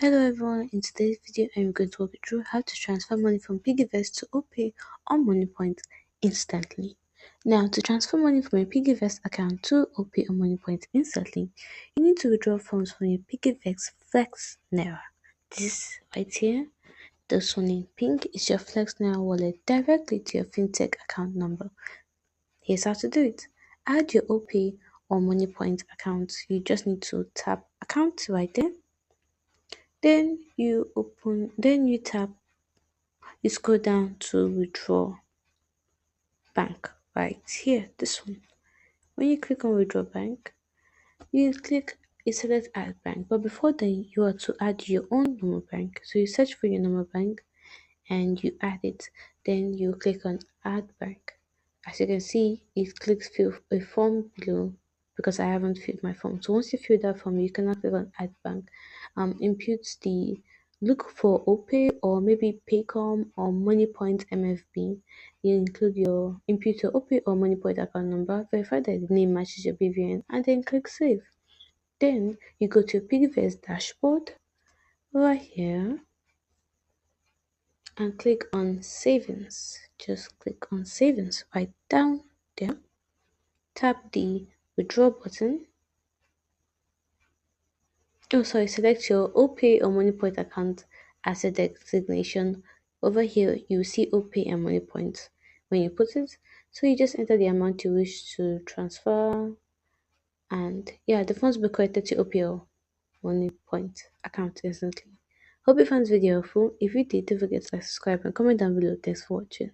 Hello everyone, in today's video I'm going to walk you through how to transfer money from PiggyVest to Opay or Moniepoint instantly. Now, to transfer money from a PiggyVest account to Opay or Moniepoint instantly, you need to withdraw funds from your PiggyVest Flex Naira. This right here, this one in pink, is your Flex Naira wallet directly to your fintech account number. Here's how to do it. Add your Opay or Moniepoint account. You just need to tap account right there. Then you scroll down to withdraw bank right here, this one. When you click on withdraw bank, you select add bank, but before then you are to add your own normal bank. So you search for your normal bank and you add it. Then you click on add bank. As you can see, it clicks fill a form below because I haven't filled my form. So once you fill that form, you can now click on add bank. Look for Opay or maybe Paycom or Moniepoint MFB. You input your Opay or Moniepoint account number, verify that the name matches your BVN, and then click save. Then you go to your PiggyVest dashboard right here and click on savings. Just click on savings right down there. Tap the withdraw button. Select your Opay or Moniepoint account as a designation. Over here, you see Opay and Moniepoint when you put it. So you just enter the amount you wish to transfer, and yeah, the funds will be credited to Opay or Moniepoint account instantly. Hope you found this video helpful. If you did, don't forget to like, subscribe, and comment down below. Thanks for watching.